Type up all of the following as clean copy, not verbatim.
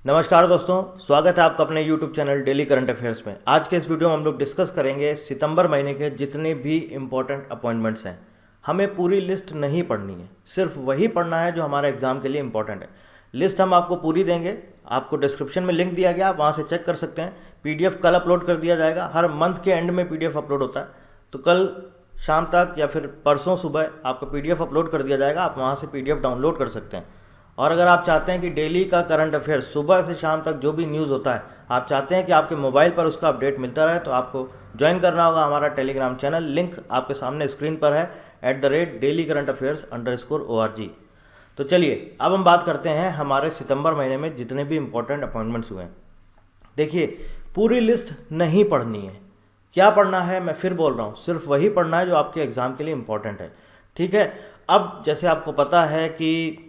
नमस्कार दोस्तों, स्वागत है आपका अपने YouTube channel daily current affairs में। आज के इस वीडियो में हम लोग डिस्कस करेंगे सितंबर महीने के जितने भी इम्पोर्टेंट अपॉइंटमेंट्स हैं। हमें पूरी लिस्ट नहीं पढ़नी है, सिर्फ वही पढ़ना है जो हमारे एग्जाम के लिए इम्पोर्टेंट है। लिस्ट हम आपको पूरी देंगे, आपको डिस्क्रिप्शन में लिंक दिया गया, आप वहाँ से चेक कर सकते हैं। PDF कल अपलोड कर दिया जाएगा, हर मंथ के एंड में PDF अपलोड होता है, तो कल शाम तक या फिर परसों सुबह आपको PDF अपलोड कर दिया जाएगा, आप वहाँ से PDF डाउनलोड कर सकते हैं। और अगर आप चाहते हैं कि डेली का करंट अफेयर सुबह से शाम तक जो भी न्यूज़ होता है, आप चाहते हैं कि आपके मोबाइल पर उसका अपडेट मिलता रहे, तो आपको ज्वाइन करना होगा हमारा टेलीग्राम चैनल। लिंक आपके सामने स्क्रीन पर है, @daily-current-affairs_org। तो चलिए अब हम बात करते हैं हमारे सितंबर महीने में जितने भी इम्पोर्टेंट अपॉइंटमेंट्स हुए हैं। देखिए, पूरी लिस्ट नहीं पढ़नी है। क्या पढ़ना है, मैं फिर बोल रहा हूँ, सिर्फ वही पढ़ना है जो आपके एग्ज़ाम के लिए इम्पोर्टेंट है। ठीक है। अब जैसे आपको पता है कि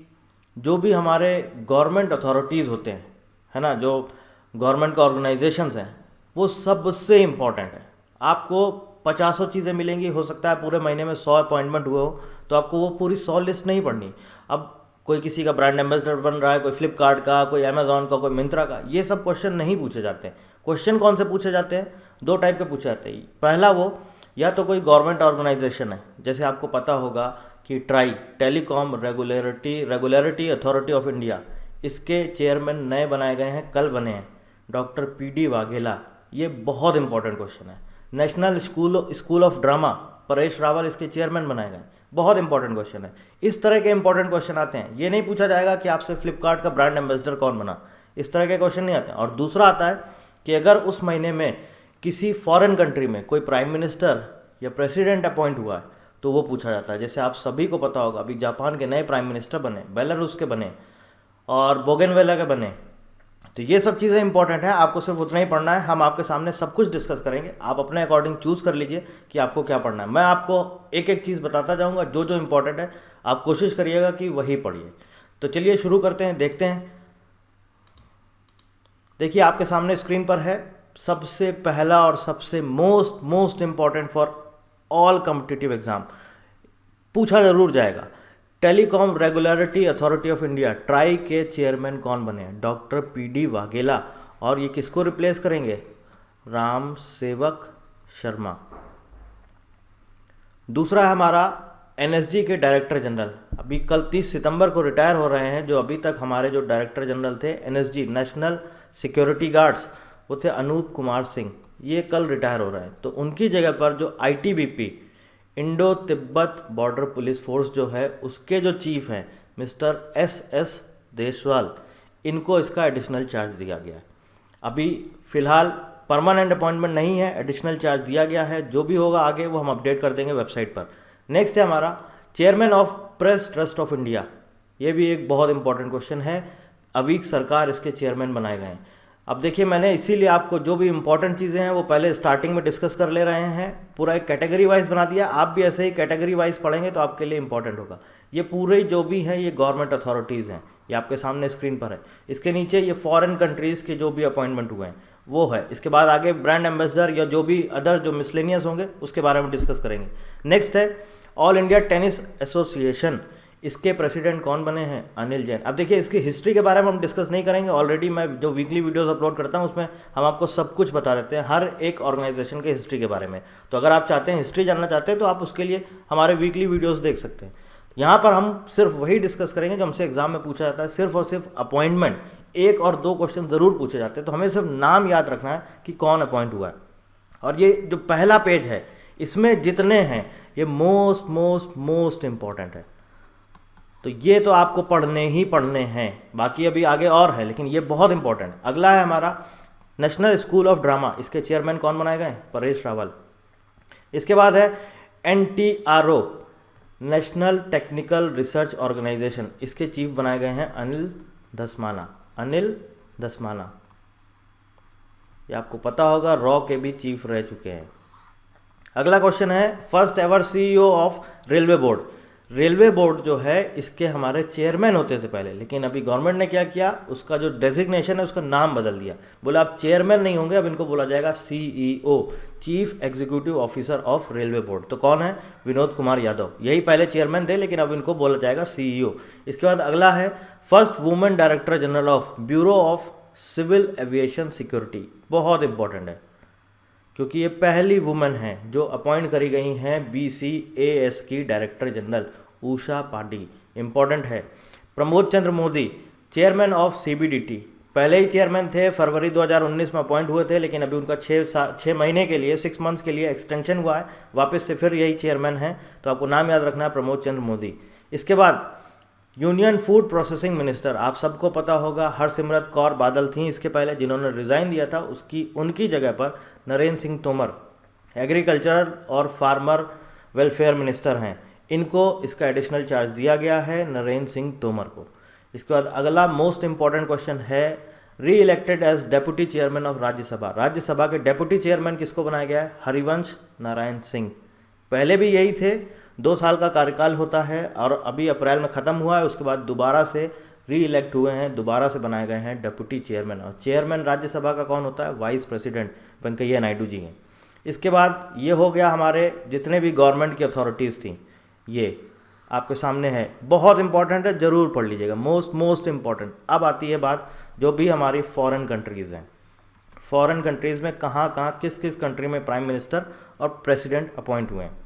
जो भी हमारे गवर्नमेंट अथॉरिटीज़ होते हैं, है ना, जो गवर्नमेंट का ऑर्गेनाइजेशंस हैं, वो सबसे इम्पॉर्टेंट है। आपको 50 चीज़ें मिलेंगी, हो सकता है पूरे महीने में 100 अपॉइंटमेंट हुए हो, तो आपको वो पूरी 100 लिस्ट नहीं पढ़नी। अब कोई किसी का ब्रांड एम्बेसडर बन रहा है, कोई फ्लिपकार्ट का, कोई अमेजॉन का, कोई मिंत्रा का, ये सब क्वेश्चन नहीं पूछे जाते हैं। क्वेश्चन कौन से पूछे जाते हैं? 2 टाइप के पूछे जाते हैं। पहला, वो या तो कोई गवर्नमेंट ऑर्गेनाइजेशन है, जैसे आपको पता होगा कि try, telecom regulatory authority of India, इसके चेयरमैन नए बनाए गए हैं, कल बने हैं, डॉक्टर PD वाघेला। ये बहुत इंपॉर्टेंट क्वेश्चन है। National school of drama, Paresh Rawal इसके चेयरमैन बनाए गए, बहुत इंपॉर्टेंट क्वेश्चन है। इस तरह के इंपॉर्टेंट क्वेश्चन आते हैं। ये नहीं पूछा जाएगा कि आपसे फ्लिपकार्ट का ब्रांड एम्बेसडर कौन बना, इस तरह के क्वेश्चन नहीं आते हैं। और दूसरा आता है कि अगर उस महीने में किसी फॉरेन कंट्री में कोई प्राइम मिनिस्टर या प्रेसिडेंट अपॉइंट हुआ है, तो वो पूछा जाता है। जैसे आप सभी को पता होगा, अभी जापान के नए प्राइम मिनिस्टर बने, बेलारूस के बने और बोगनवेला के बने। तो ये सब चीज़ें इंपॉर्टेंट है, आपको सिर्फ उतना ही पढ़ना है। हम आपके सामने सब कुछ डिस्कस करेंगे, आप अपने अकॉर्डिंग चूज़ कर लीजिए कि आपको क्या पढ़ना है। मैं आपको एक एक चीज़ बताता जाऊँगा, जो जो इंपॉर्टेंट है आप कोशिश करिएगा कि वही पढ़िए। तो चलिए शुरू करते हैं, देखते हैं। देखिए, आपके सामने स्क्रीन पर है सबसे पहला और सबसे most important for all competitive exam, पूछा जरूर जाएगा। Telecom regulatory authority of India, try के चेयरमैन कौन बने हैं? Doctor PD Vaghela. और ये किसको रिप्लेस करेंगे? राम सेवक शर्मा। दूसरा है हमारा NSG के डायरेक्टर जनरल, अभी कल 30 सितंबर को रिटायर हो रहे हैं। जो अभी तक हमारे जो डायरेक्टर जनरल थे NSG, नेशनल सिक्योरिटी गार्ड्स, वो थे अनूप कुमार सिंह, ये कल रिटायर हो रहे हैं। तो उनकी जगह पर जो ITBP, Indo Tibet border police force जो है, उसके जो चीफ हैं मिस्टर SS देशवाल, इनको इसका एडिशनल चार्ज दिया गया है। अभी फ़िलहाल परमानेंट अपॉइंटमेंट नहीं है, एडिशनल चार्ज दिया गया है। जो भी होगा आगे वो हम अपडेट कर देंगे वेबसाइट पर। नेक्स्ट है हमारा chairman of press trust of India, ये भी एक बहुत इंपॉर्टेंट क्वेश्चन है। अवीक सरकार इसके चेयरमैन बनाए गए हैं। अब देखिए, मैंने इसीलिए आपको जो भी इंपॉर्टेंट चीज़ें हैं वो पहले स्टार्टिंग में डिस्कस कर ले रहे हैं, पूरा एक कैटेगरी वाइज बना दिया। आप भी ऐसे ही कैटेगरी वाइज पढ़ेंगे तो आपके लिए इंपॉर्टेंट होगा। ये पूरे जो भी हैं ये गवर्नमेंट अथॉरिटीज़ हैं, ये आपके सामने स्क्रीन पर है। इसके नीचे ये फॉरेन कंट्रीज़ के जो भी अपॉइंटमेंट हुए हैं वो है। इसके बाद आगे ब्रांड एम्बेसडर या जो भी अदर जो मिसलेनियस होंगे उसके बारे में डिस्कस करेंगे। नेक्स्ट है ऑल इंडिया टेनिस एसोसिएशन, इसके प्रेसिडेंट कौन बने हैं? अनिल जैन। अब देखिए, इसकी हिस्ट्री के बारे में हम डिस्कस नहीं करेंगे, ऑलरेडी मैं जो वीकली वीडियोस अपलोड करता हूं उसमें हम आपको सब कुछ बता देते हैं, हर एक ऑर्गेनाइजेशन के हिस्ट्री के बारे में। तो अगर आप चाहते हैं, हिस्ट्री जानना चाहते हैं, तो आप उसके लिए हमारे वीकली वीडियोज़ देख सकते हैं। यहाँ पर हम सिर्फ वही डिस्कस करेंगे जो हमसे एग्जाम में पूछा जाता है। सिर्फ और सिर्फ अपॉइंटमेंट, 1 और 2 क्वेश्चन ज़रूर पूछे जाते हैं, तो हमें सिर्फ नाम याद रखना है कि कौन अपॉइंट हुआ है। और ये जो पहला पेज है, इसमें जितने हैं ये मोस्ट इम्पॉर्टेंट है। तो ये तो आपको पढ़ने ही पढ़ने हैं, बाकी अभी आगे और है, लेकिन ये बहुत इंपॉर्टेंट है। अगला है हमारा नेशनल स्कूल ऑफ ड्रामा, इसके चेयरमैन कौन बनाए गए? परेश रावल। इसके बाद है NTRO, national technical research organisation, इसके चीफ बनाए गए हैं अनिल धस्माना। ये आपको पता होगा, रॉ के भी चीफ रह चुके हैं। अगला क्वेश्चन है first ever CEO of railway board. Railway board जो है इसके हमारे चेयरमैन होते थे पहले, लेकिन अभी गवर्नमेंट ने क्या किया, उसका जो डेजिग्नेशन है उसका नाम बदल दिया। बोला आप चेयरमैन नहीं होंगे, अब इनको बोला जाएगा CEO, chief executive officer of railway board. तो कौन है? विनोद कुमार यादव। यही पहले चेयरमैन थे, लेकिन अब इनको बोला जाएगा CEO। इसके बाद अगला है first women director general of bureau of civil aviation security, बहुत इंपॉर्टेंट है क्योंकि ये पहली वुमेन है जो अपॉइंट करी गई हैं BCAS की डायरेक्टर जनरल, उषा पांडी, इंपॉर्टेंट है। प्रमोद चंद्र मोदी, चेयरमैन ऑफ CBDT, पहले ही चेयरमैन थे, फरवरी 2019 में अपॉइंट हुए थे, लेकिन अभी उनका 6 महीने के लिए 6 मंथ्स के लिए एक्सटेंशन हुआ है, वापस से फिर यही चेयरमैन हैं, तो आपको नाम याद रखना है प्रमोद चंद्र मोदी। इसके बाद यूनियन फूड प्रोसेसिंग मिनिस्टर, आप सबको पता होगा हरसिमरत कौर बादल थी इसके पहले, जिन्होंने रिज़ाइन दिया था, उनकी जगह पर नरेंद्र सिंह तोमर एग्रीकल्चरल और फार्मर वेलफेयर मिनिस्टर हैं, इनको इसका एडिशनल चार्ज दिया गया है नरेंद्र सिंह तोमर को। इसके बाद अगला मोस्ट इंपॉर्टेंट क्वेश्चन है, re elected as deputy chairman of Rajya Sabha, Rajya Sabha के डेप्यूटी चेयरमैन किसको बनाया गया है? हरिवंश नारायण सिंह, पहले भी यही थे, 2 साल का कार्यकाल होता है और अभी अप्रैल में ख़त्म हुआ है, उसके बाद दोबारा से री इलेक्ट हुए हैं, दोबारा से बनाए गए हैं डेप्यूटी चेयरमैन। और चेयरमैन राज्यसभा का कौन होता है? वाइस प्रेसिडेंट वेंकैया नायडू जी हैं। इसके बाद ये हो गया हमारे जितने भी गवर्नमेंट की अथॉरिटीज़ थी, ये आपके सामने है, बहुत इंपॉर्टेंट है, ज़रूर पढ़ लीजिएगा, मोस्ट इंपॉर्टेंट। अब आती है बात जो भी हमारी फॉरेन कंट्रीज़ हैं, फॉरेन कंट्रीज़ में कहाँ किस किस कंट्री में प्राइम मिनिस्टर और प्रेसिडेंट अपॉइंट हुए हैं।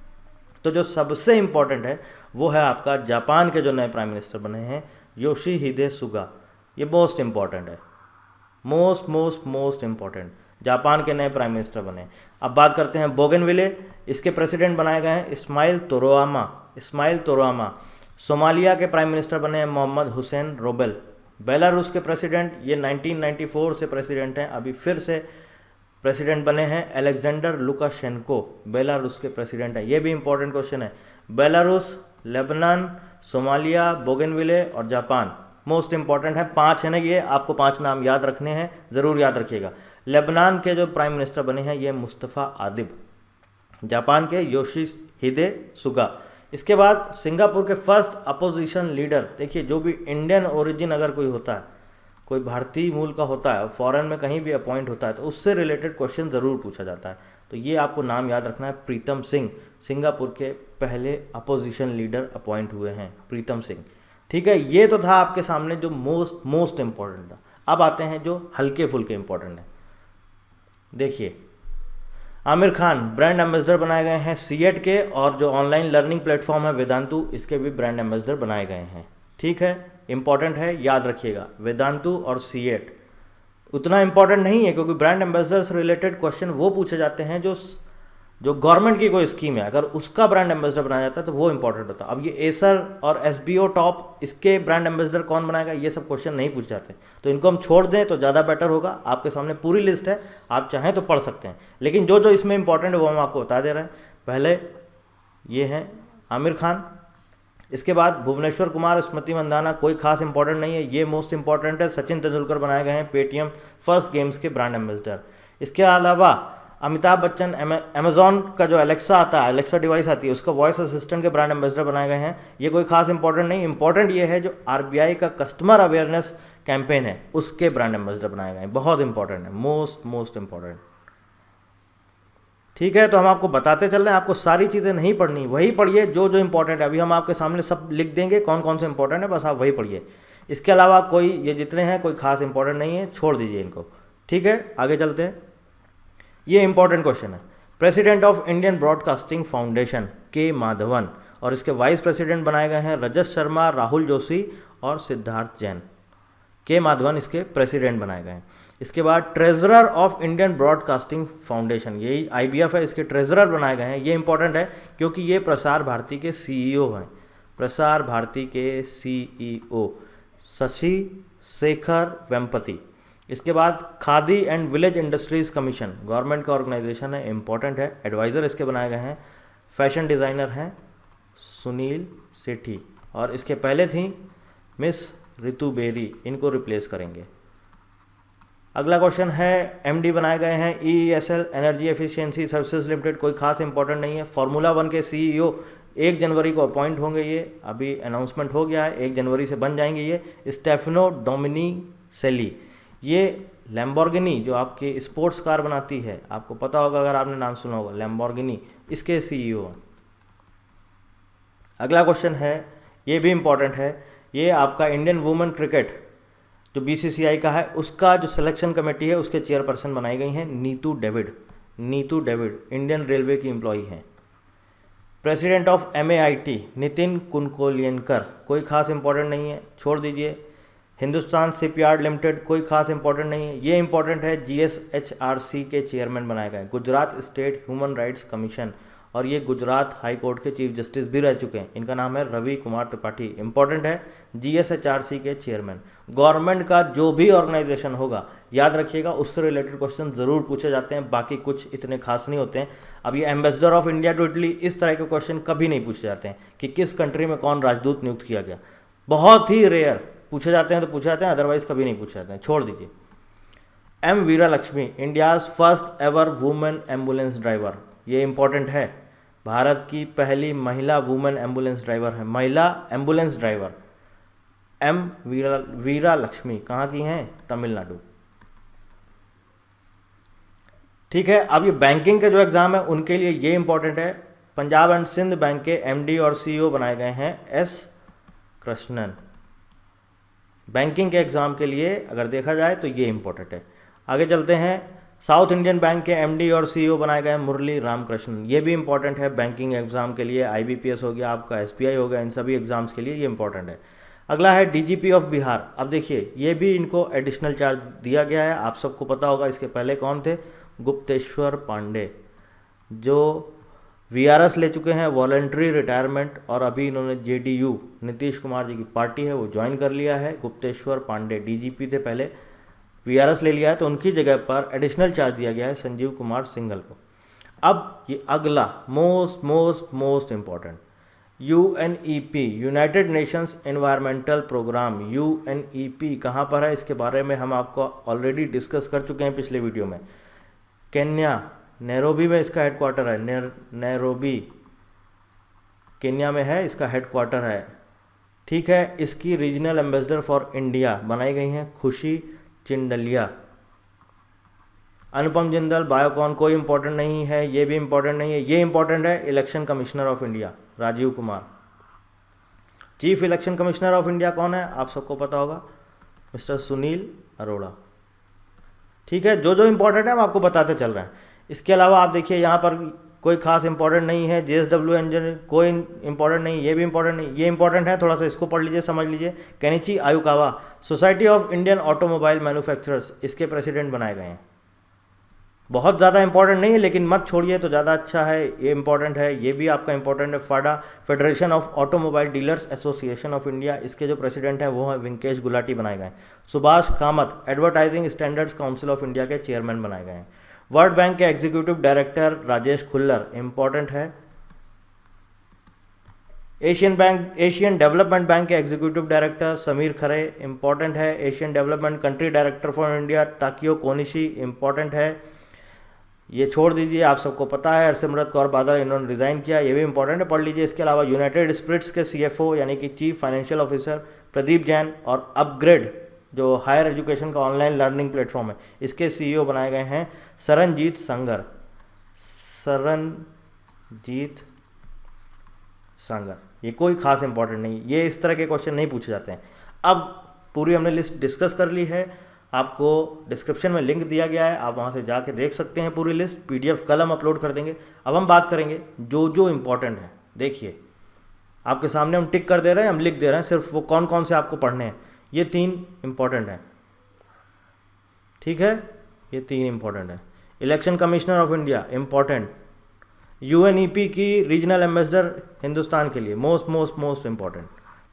तो जो सबसे इम्पॉर्टेंट है वो है आपका जापान के जो नए प्राइम मिनिस्टर बने हैं योशिहिदे सुगा, ये मोस्ट इम्पॉर्टेंट है, मोस्ट इम्पॉर्टेंट, जापान के नए प्राइम मिनिस्टर बने। अब बात करते हैं बोगनविले, इसके प्रेसिडेंट बनाए गए हैं इस्माइल तोरोआमा। सोमालिया के प्राइम मिनिस्टर बने हैं मोहम्मद हुसैन रोबेल। बेलारूस के प्रेसिडेंट, ये 1994 से प्रेसिडेंट हैं, अभी फिर से प्रेसिडेंट बने हैं अलेक्जेंडर लुकाशेंको, बेलारूस के प्रेसिडेंट हैं। ये भी इंपॉर्टेंट क्वेश्चन है, बेलारूस, लेबनान, सोमालिया, बोगनविले और जापान, मोस्ट इंपॉर्टेंट है। 5 है ना, ये आपको 5 नाम याद रखने हैं, ज़रूर याद रखिएगा। लेबनान के जो प्राइम मिनिस्टर बने हैं ये मुस्तफ़ा आदिब, जापान के योशिहिदे सुगा। इसके बाद सिंगापुर के फर्स्ट अपोजिशन लीडर, देखिए जो भी इंडियन ओरिजिन अगर कोई होता है, कोई भारतीय मूल का होता है, फॉरेन में कहीं भी अपॉइंट होता है, तो उससे रिलेटेड क्वेश्चन ज़रूर पूछा जाता है, तो ये आपको नाम याद रखना है, प्रीतम सिंह, सिंगापुर के पहले अपोजिशन लीडर अपॉइंट हुए हैं प्रीतम सिंह। ठीक है, ये तो था आपके सामने जो मोस्ट इंपॉर्टेंट था। अब आते हैं जो हल्के फुल्के इंपॉर्टेंट हैं। देखिए, आमिर खान ब्रांड एम्बेसडर बनाए गए हैं सीएट के, और जो ऑनलाइन लर्निंग प्लेटफॉर्म है वेदांतु, इसके भी ब्रांड एम्बेसडर बनाए गए हैं। ठीक है, इंपॉर्टेंट है, याद रखिएगा, वेदांतु और सीएट। उतना इंपॉर्टेंट नहीं है क्योंकि ब्रांड एम्बेसडर से रिलेटेड क्वेश्चन वो पूछे जाते हैं जो गवर्नमेंट की कोई स्कीम है, अगर उसका ब्रांड एम्बेसडर बनाया जाता है तो वो इंपॉर्टेंट होता है। अब ये एसर और एसबीओ टॉप, इसके ब्रांड एम्बेसडर कौन बनाएगा, ये सब क्वेश्चन नहीं पूछे जाते, तो इनको हम छोड़ दें तो ज़्यादा बेटर होगा। आपके सामने पूरी लिस्ट है, आप चाहें तो पढ़ सकते हैं, लेकिन जो जो इसमें इंपॉर्टेंट है वो हम आपको बता दे रहे हैं। पहले ये हैं आमिर खान, इसके बाद भुवनेश्वर कुमार, स्मृति मंदाना, कोई खास इंपॉर्टेंट नहीं है, ये मोस्ट इंपॉर्टेंट है। सचिन तेंदुलकर बनाए गए हैं पेटीएम फर्स्ट गेम्स के ब्रांड एम्बेसडर। इसके अलावा अमिताभ बच्चन, अमेजॉन का जो एलेक्सा आता है, एलेक्सा डिवाइस आती है, उसका वॉइस असिस्टेंट के ब्रांड एम्बेसडर बनाए गए हैं। ये कोई खास इंपॉर्टेंट नहीं, इंपॉर्टेंट ये है जो आरबीआई का कस्टमर अवेयरनेस कैंपेन है, उसके ब्रांड एम्बेसडर बनाए गए हैं, बहुत इंपॉर्टेंट है, मोस्ट इंपॉर्टेंट। ठीक है, तो हम आपको बताते चल रहे हैं, आपको सारी चीज़ें नहीं पढ़नी, वही पढ़िए जो जो इंपॉर्टेंट है। अभी हम आपके सामने सब लिख देंगे कौन कौन से इंपॉर्टेंट है, बस आप वही पढ़िए। इसके अलावा कोई, ये जितने हैं कोई खास इंपॉर्टेंट नहीं है, छोड़ दीजिए इनको। ठीक है, आगे चलते हैं। ये इंपॉर्टेंट क्वेश्चन है, president of Indian broadcasting foundation के माधवन, और इसके वाइस प्रेसिडेंट बनाए गए हैं रजत शर्मा, राहुल जोशी और सिद्धार्थ जैन। के माधवन इसके प्रेसिडेंट बनाए गए हैं। इसके बाद treasurer of Indian broadcasting foundation, यही IBF है, इसके ट्रेजरर बनाए गए हैं। ये इंपॉर्टेंट है क्योंकि ये प्रसार भारती के CEO हैं, प्रसार भारती के CEO शशि शेखर वेम्पति। इसके बाद khadi and village industries commission, government का ऑर्गेनाइजेशन है, इंपॉर्टेंट है, एडवाइज़र इसके बनाए गए हैं, फैशन डिज़ाइनर हैं सुनील सेठी, और इसके पहले थी मिस रितु बेरी, इनको रिप्लेस करेंगे। अगला क्वेश्चन है, MD बनाए गए हैं EESL energy efficiency services limited, कोई खास इंपॉर्टेंट नहीं है। फार्मूला 1 के CEO 1 जनवरी को अपॉइंट होंगे, ये अभी अनाउंसमेंट हो गया है, 1 जनवरी से बन जाएंगे ये। स्टेफनो डोमिनिसेली, ये लैम्बोर्गिनी जो आपकी स्पोर्ट्स कार बनाती है, आपको पता होगा अगर आपने नाम सुना होगा, लैम्बोर्गिनी, इसके CEO हैं। अगला क्वेश्चन है, ये भी इंपॉर्टेंट है, ये आपका इंडियन वुमेन क्रिकेट जो बीसीसीआई का है उसका जो सिलेक्शन कमेटी है उसके चेयरपर्सन बनाई गई हैं Neetu David. Neetu David Indian railway की एम्प्लॉई हैं। प्रेसिडेंट ऑफ MAIT नितिन कुनकोलियनकर, कोई खास इंपॉर्टेंट नहीं है, छोड़ दीजिए। हिंदुस्तान शिपयार्ड लिमिटेड, कोई खास इंपॉर्टेंट नहीं है। ये इंपॉर्टेंट है, GSHRC के चेयरमैन बनाए गए। Gujarat state human rights commission, और ये गुजरात हाई कोर्ट के चीफ जस्टिस भी रह चुके हैं। इनका नाम है रवि कुमार त्रिपाठी, इंपॉर्टेंट है, GSHRC के चेयरमैन। गवर्नमेंट का जो भी ऑर्गेनाइजेशन होगा, याद रखिएगा, उससे रिलेटेड क्वेश्चन ज़रूर पूछे जाते हैं, बाकी कुछ इतने खास नहीं होते हैं। अब ये ambassador of India to Italy, इस तरह के क्वेश्चन कभी नहीं पूछे जाते हैं कि किस कंट्री में कौन राजदूत नियुक्त किया गया, बहुत ही रेयर पूछे जाते हैं तो पूछे जाते हैं, अदरवाइज कभी नहीं पूछे जाते हैं, छोड़ दीजिए। M Veera Lakshmi, India's first ever women ambulance driver, ये इंपॉर्टेंट है, भारत की पहली महिला वुमेन एम्बुलेंस ड्राइवर है, महिला ambulance driver. M Veera Lakshmi कहाँ की हैं? तमिलनाडु। ठीक है, अब ये बैंकिंग के जो एग्ज़ाम है उनके लिए ये इंपॉर्टेंट है। पंजाब एंड सिंध बैंक के MD और CEO बनाए गए हैं S कृष्णन। बैंकिंग के एग्ज़ाम के लिए अगर देखा जाए तो ये इंपॉर्टेंट है। आगे चलते हैं, साउथ इंडियन बैंक के MD और CEO बनाए गए हैं मुरली रामकृष्णन, ये भी इंपॉर्टेंट है बैंकिंग एग्जाम के लिए। IBPS हो गया आपका, SBI हो गया, इन सभी एग्जाम्स के लिए ये इंपॉर्टेंट है। अगला है DGP ऑफ बिहार। अब देखिए, ये भी इनको एडिशनल चार्ज दिया गया है, आप सबको पता होगा। इसके पहले कौन थे? गुप्तेश्वर पांडे, जो VRS ले चुके हैं, वॉलंटरी रिटायरमेंट, और अभी इन्होंने JDU, नीतीश कुमार जी की पार्टी है, वो ज्वाइन कर लिया है। गुप्तेश्वर पांडे DGP थे पहले, VRS ले लिया है, तो उनकी जगह पर एडिशनल चार्ज दिया गया है संजीव कुमार सिंघल को। अब ये अगला most important, UNEP, United Nations environmental programme. UNEP कहाँ पर है, इसके बारे में हम आपको ऑलरेडी डिस्कस कर चुके हैं पिछले वीडियो में। केन्या, नैरोबी में इसका हेडक्वार्टर है, नैरोबी केन्या में है, इसका हेडक्वार्टर है। ठीक है, इसकी रीजनल एम्बेसडर फॉर इंडिया बनाई गई हैं खुशी चिंडलिया। अनुपम जिंदल, बायोकॉन, कोई इंपॉर्टेंट नहीं है, ये भी इंपॉर्टेंट नहीं है। ये इंपॉर्टेंट है, election commissioner of India Rajiv Kumar. Chief election commissioner of India कौन है, आप सबको पता होगा, मिस्टर सुनील अरोड़ा। ठीक है, जो जो इंपॉर्टेंट है हम आपको बताते चल रहे हैं। इसके अलावा आप देखिए, यहाँ पर कोई खास इंपॉर्टेंट नहीं है। JSW इंजीनियर, कोई इंपॉर्टेंट नहीं, ये भी इंपॉर्टेंट नहीं, ये इंपॉर्टेंट है, थोड़ा सा इसको पढ़ लीजिए, समझ लीजिए। Kenichi Ayukawa, society of Indian automobile manufacturers, इसके प्रेसिडेंट बनाए गए हैं। बहुत ज़्यादा इंपॉर्टेंट नहीं है, लेकिन मत छोड़िए तो ज़्यादा अच्छा है, ये इंपॉर्टेंट है, ये भी आपका इंपॉर्टेंट है। FADA, federation of automobile dealers association of India, इसके जो प्रेसिडेंट हैं वो हैं वेंकेश गुलाटी बनाए गए हैं। Subhash Kamat, advertising standards council of India के चेयरमैन बनाए गए हैं। वर्ल्ड बैंक के executive director Rajesh Khullar, important है। एशियन डेवलपमेंट बैंक के executive director Sameer Khare, important है। Asian development country director for India Takio Konishi, important है। ये छोड़ दीजिए, आप सबको पता है, हरसिमरत कौर बादल, इन्होंने रिज़ाइन किया, ये भी इंपॉर्टेंट है, पढ़ लीजिए। इसके अलावा यूनाइटेड स्पिरिट्स के CFO यानी कि chief financial officer Pradeep Jain, और अपग्रेड जो हायर एजुकेशन का ऑनलाइन लर्निंग प्लेटफॉर्म है, इसके CEO बनाए गए हैं सरनजीत संगर। सरनजीत संगर, ये कोई खास इंपॉर्टेंट नहीं, ये इस तरह के क्वेश्चन नहीं पूछे जाते हैं। अब पूरी हमने लिस्ट डिस्कस कर ली है, आपको डिस्क्रिप्शन में लिंक दिया गया है, आप वहाँ से जाके देख सकते हैं पूरी लिस्ट। PDF कल हम अपलोड कर देंगे। अब हम बात करेंगे जो जो इम्पोर्टेंट है। देखिए, आपके सामने हम टिक कर दे रहे हैं, हम लिख दे रहे हैं, सिर्फ वो कौन कौन से आपको पढ़ने हैं। ये 3 इंपॉर्टेंट हैं, ठीक है, ये 3 इंपॉर्टेंट है। Election commissioner of India, important. UNEP की रीजनल एम्बेसडर हिंदुस्तान के लिए, मोस्ट इंपॉर्टेंट।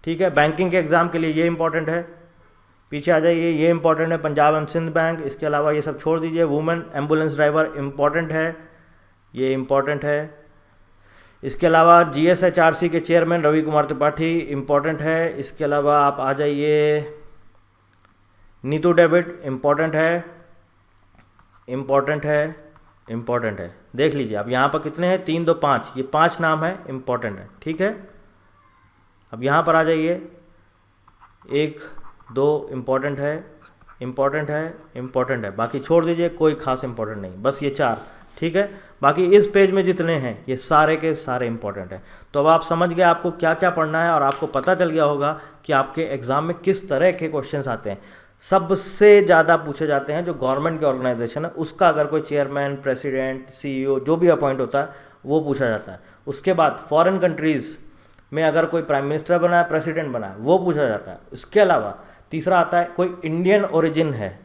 ठीक है, बैंकिंग के एग्जाम के लिए ये इंपॉर्टेंट है। पीछे आ जाइए, ये इंपॉर्टेंट है, पंजाब एंड सिंध बैंक। इसके अलावा ये सब छोड़ दीजिए। वुमेन एम्बुलेंस ड्राइवर इंपॉर्टेंट है, ये इंपॉर्टेंट है। इसके अलावा GSHRC के चेयरमैन रवि कुमार त्रिपाठी, इंपॉर्टेंट है। इसके अलावा आप आ जाइए, नीतू डेविड, इंपॉर्टेंट है, इंपॉर्टेंट है, इंपॉर्टेंट है। देख लीजिए, अब यहाँ पर कितने हैं, 3, 2, 5, ये 5 नाम है, इंपॉर्टेंट है। ठीक है, अब यहाँ पर आ जाइए, 1, 2 इंपॉर्टेंट है, इंपॉर्टेंट है, इंपॉर्टेंट है, बाकी छोड़ दीजिए, कोई खास इंपॉर्टेंट नहीं, बस ये 4। ठीक है, बाकी इस पेज में जितने हैं ये सारे के सारे इंपॉर्टेंट हैं। तो अब आप समझ गए आपको क्या क्या पढ़ना है, और आपको पता चल गया होगा कि आपके एग्ज़ाम में किस तरह के क्वेश्चंस आते हैं। सबसे ज़्यादा पूछे जाते हैं जो गवर्नमेंट के ऑर्गेनाइजेशन है उसका, अगर कोई चेयरमैन, प्रेसिडेंट, सीईओ जो भी अपॉइंट होता है वो पूछा जाता है। उसके बाद फॉरेन कंट्रीज़ में अगर कोई प्राइम मिनिस्टर बना है, प्रेसिडेंट बना है, वो पूछा जाता है। उसके अलावा तीसरा आता है कोई इंडियन ओरिजिन है,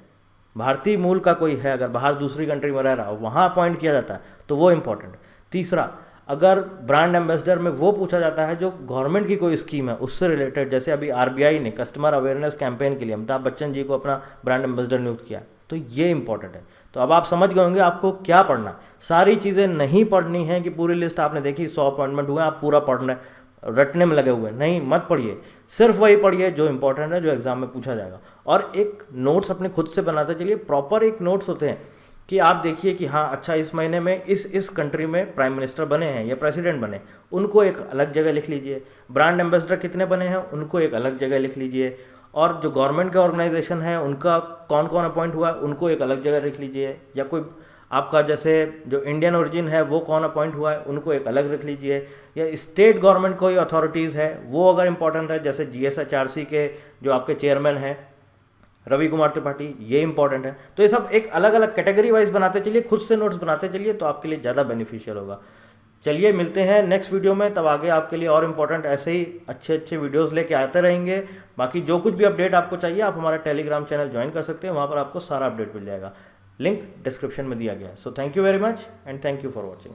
भारतीय मूल का कोई है, अगर बाहर दूसरी कंट्री में रह रहा हो वहाँ अपॉइंट किया जाता है तो वो इंपॉर्टेंट। तीसरा, अगर ब्रांड एम्बेसडर में वो पूछा जाता है जो गवर्नमेंट की कोई स्कीम है उससे रिलेटेड, जैसे अभी आरबीआई ने कस्टमर अवेयरनेस कैंपेन के लिए अमिताभ बच्चन जी को अपना ब्रांड एम्बेसडर नियुक्त किया, तो ये इंपॉर्टेंट है। तो अब आप समझ गए होंगे आपको क्या पढ़ना। सारी चीज़ें नहीं पढ़नी है कि पूरी लिस्ट आपने देखी 100 अपॉइंटमेंट हुए आप पूरा पढ़ना रटने में लगे हुए, नहीं, मत पढ़िए। सिर्फ वही पढ़िए जो इंपॉर्टेंट है, जो एग्जाम में पूछा जाएगा। और एक नोट्स अपने खुद से बनाते चलिए। प्रॉपर एक नोट्स होते हैं कि आप देखिए कि हाँ अच्छा इस महीने में इस कंट्री में प्राइम मिनिस्टर बने हैं या प्रेसिडेंट बने, उनको एक अलग जगह लिख लीजिए। ब्रांड एम्बेसडर कितने बने हैं उनको एक अलग जगह लिख लीजिए। और जो गवर्नमेंट के ऑर्गेनाइजेशन है उनका कौन कौन अपॉइंट हुआ है उनको एक अलग जगह लिख लीजिए। या कोई आपका जैसे जो इंडियन ओरिजिन है वो कौन अपॉइंट हुआ है उनको एक अलग रख लीजिए। या स्टेट गवर्नमेंट कोई अथॉरिटीज़ है वो अगर इंपॉर्टेंट है, जैसे जीएसएचआरसी के जो आपके चेयरमैन हैं रवि कुमार त्रिपाठी, ये इंपॉर्टेंट है। तो ये सब एक अलग अलग कैटेगरी वाइज बनाते चलिए, खुद से नोट्स बनाते चलिए, तो आपके लिए ज़्यादा बेनिफिशियल होगा। चलिए मिलते हैं नेक्स्ट वीडियो में, तब आगे आपके लिए और इंपॉर्टेंट ऐसे ही अच्छे अच्छे वीडियोस लेके आते रहेंगे। बाकी जो कुछ भी अपडेट आपको चाहिए आप हमारा टेलीग्राम चैनल ज्वाइन कर सकते हैं, वहाँ पर आपको सारा अपडेट मिल जाएगा। लिंक डिस्क्रिप्शन में दिया गया है। So thank you very much and thank you for watching.